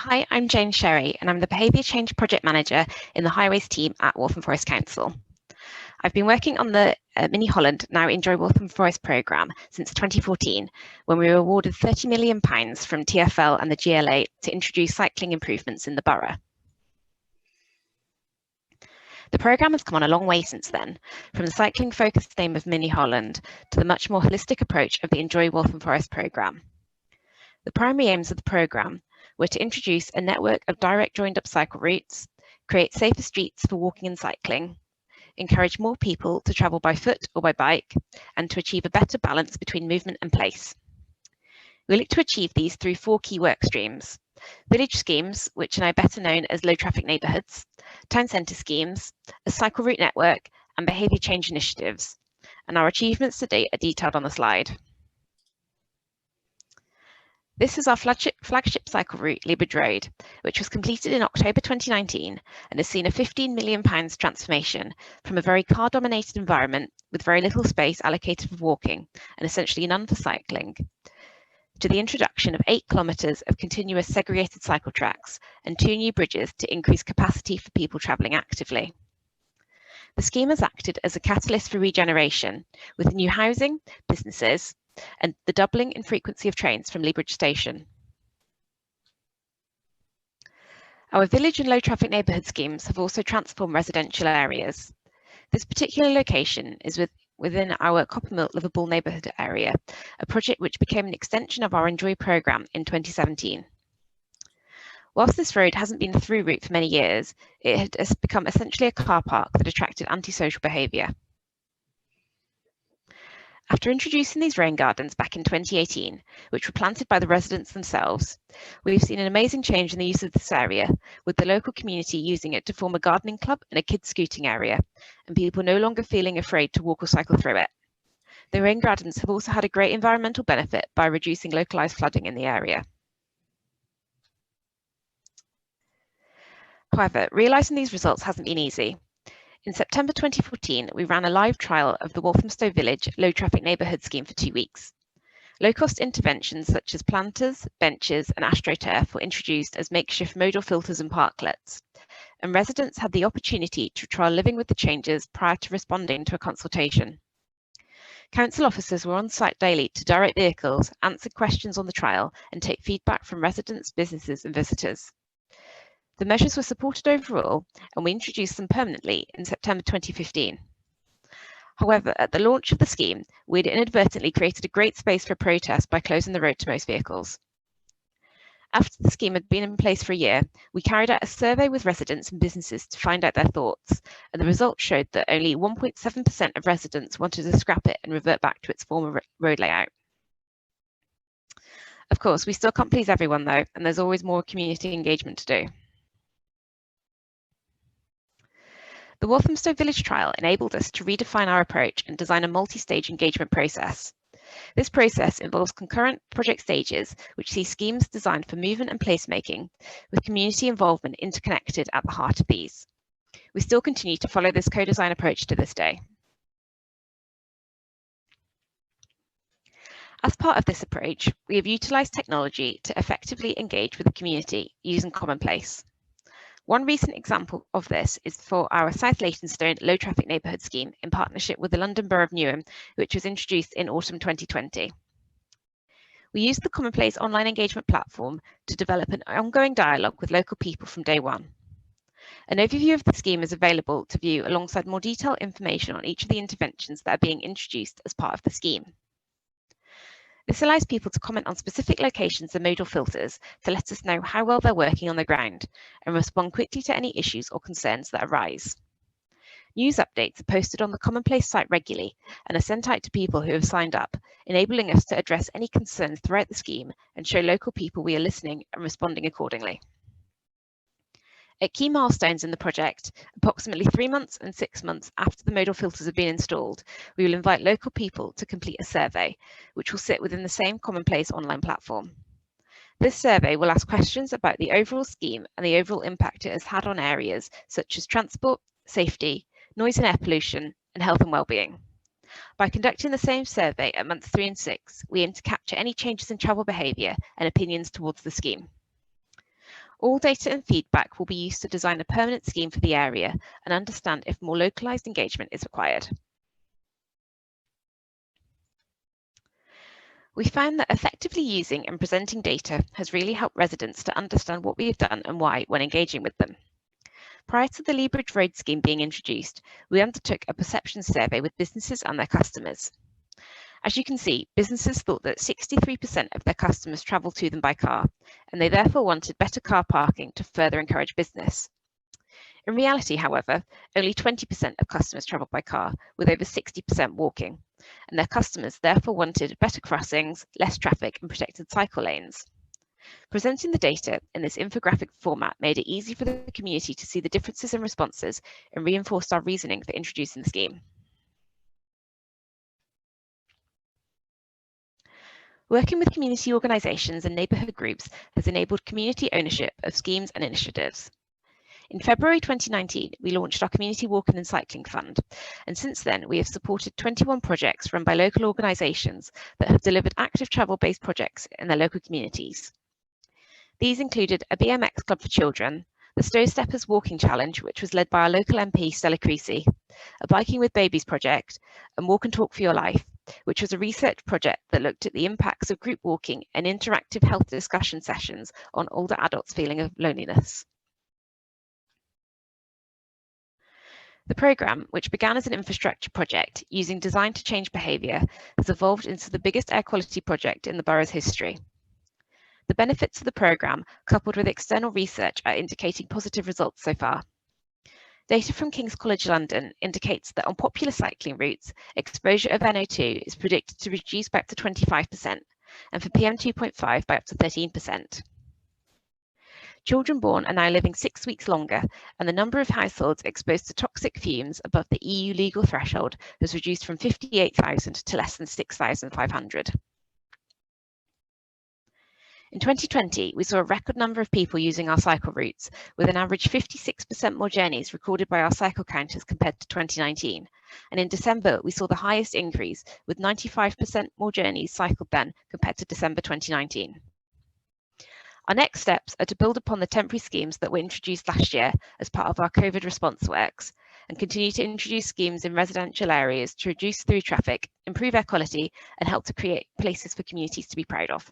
Hi, I'm Jane Sherry, and I'm the Behaviour Change Project Manager in the Highways team at Waltham Forest Council. I've been working on the Mini Holland, now Enjoy Waltham Forest programme since 2014, when we were awarded £30 million from TfL and the GLA to introduce cycling improvements in the borough. The programme has come on a long way since then, from the cycling-focused aim of Mini Holland to the much more holistic approach of the Enjoy Waltham Forest programme. The primary aims of the programme were to introduce a network of direct joined-up cycle routes, create safer streets for walking and cycling, encourage more people to travel by foot or by bike, and to achieve a better balance between movement and place. We look to achieve these through 4 key work streams: village schemes, which are now better known as low traffic neighbourhoods, town centre schemes, a cycle route network, and behaviour change initiatives. And our achievements to date are detailed on the slide. This is our flagship cycle route, Leibridge Road, which was completed in October 2019 and has seen a £15 million transformation from a very car-dominated environment with very little space allocated for walking and essentially none for cycling, to the introduction of 8 kilometres of continuous segregated cycle tracks and 2 new bridges to increase capacity for people travelling actively. The scheme has acted as a catalyst for regeneration, with new housing, businesses, and the doubling in frequency of trains from Leibridge Station. Our village and low traffic neighbourhood schemes have also transformed residential areas. This particular location is within our Coppermill Liverpool neighbourhood area, a project which became an extension of our Enjoy programme in 2017. Whilst this road hasn't been a through route for many years, it has become essentially a car park that attracted antisocial behaviour. After introducing these rain gardens back in 2018, which were planted by the residents themselves, we've seen an amazing change in the use of this area, with the local community using it to form a gardening club and a kids' scooting area, and people no longer feeling afraid to walk or cycle through it. The rain gardens have also had a great environmental benefit by reducing localised flooding in the area. However, realising these results hasn't been easy. In September 2014, we ran a live trial of the Walthamstow Village Low Traffic Neighbourhood Scheme for 2 weeks. Low-cost interventions such as planters, benches and astroturf were introduced as makeshift modal filters and parklets, and residents had the opportunity to trial living with the changes prior to responding to a consultation. Council officers were on site daily to direct vehicles, answer questions on the trial and take feedback from residents, businesses and visitors. The measures were supported overall, and we introduced them permanently in September 2015. However, at the launch of the scheme, we had inadvertently created a great space for protest by closing the road to most vehicles. After the scheme had been in place for a year, we carried out a survey with residents and businesses to find out their thoughts, and the results showed that only 1.7% of residents wanted to scrap it and revert back to its former road layout. Of course, we still can't please everyone though, and there's always more community engagement to do. The Walthamstow Village trial enabled us to redefine our approach and design a multi-stage engagement process. This process involves concurrent project stages, which see schemes designed for movement and placemaking, with community involvement interconnected at the heart of these. We still continue to follow this co-design approach to this day. As part of this approach, we have utilised technology to effectively engage with the community using Commonplace. One recent example of this is for our South Leytonstone Low Traffic Neighbourhood Scheme in partnership with the London Borough of Newham, which was introduced in autumn 2020. We used the Commonplace online engagement platform to develop an ongoing dialogue with local people from day one. An overview of the scheme is available to view alongside more detailed information on each of the interventions that are being introduced as part of the scheme. This allows people to comment on specific locations and modal filters to let us know how well they're working on the ground and respond quickly to any issues or concerns that arise. News updates are posted on the Commonplace site regularly and are sent out to people who have signed up, enabling us to address any concerns throughout the scheme and show local people we are listening and responding accordingly. At key milestones in the project, approximately 3 months and 6 months after the modal filters have been installed, we will invite local people to complete a survey, which will sit within the same Commonplace online platform. This survey will ask questions about the overall scheme and the overall impact it has had on areas such as transport, safety, noise and air pollution, and health and wellbeing. By conducting the same survey at months 3 and 6, we aim to capture any changes in travel behaviour and opinions towards the scheme. All data and feedback will be used to design a permanent scheme for the area and understand if more localised engagement is required. We found that effectively using and presenting data has really helped residents to understand what we have done and why when engaging with them. Prior to the Lee Bridge Road scheme being introduced, we undertook a perception survey with businesses and their customers. As you can see, businesses thought that 63% of their customers travel to them by car, and they therefore wanted better car parking to further encourage business. In reality, however, only 20% of customers travelled by car, with over 60% walking, and their customers therefore wanted better crossings, less traffic and protected cycle lanes. Presenting the data in this infographic format made it easy for the community to see the differences in responses and reinforced our reasoning for introducing the scheme. Working with community organisations and neighbourhood groups has enabled community ownership of schemes and initiatives. In February 2019, we launched our Community Walking and Cycling Fund, and since then we have supported 21 projects run by local organisations that have delivered active travel-based projects in their local communities. These included a BMX club for children, the Stowe Steppers Walking Challenge, which was led by our local MP Stella Creasy, a Biking with Babies project, and Walk and Talk for Your Life, which was a research project that looked at the impacts of group walking and interactive health discussion sessions on older adults' feeling of loneliness. The programme, which began as an infrastructure project using design to change behaviour, has evolved into the biggest air quality project in the borough's history. The benefits of the programme, coupled with external research, are indicating positive results so far. Data from King's College London indicates that on popular cycling routes, exposure of NO2 is predicted to reduce by up to 25%, and for PM2.5 by up to 13%. Children born are now living 6 weeks longer, and the number of households exposed to toxic fumes above the EU legal threshold has reduced from 58,000 to less than 6,500. In 2020, we saw a record number of people using our cycle routes, with an average 56% more journeys recorded by our cycle counters compared to 2019. And in December, we saw the highest increase, with 95% more journeys cycled then compared to December 2019. Our next steps are to build upon the temporary schemes that were introduced last year as part of our COVID response works, and continue to introduce schemes in residential areas to reduce through traffic, improve air quality, and help to create places for communities to be proud of.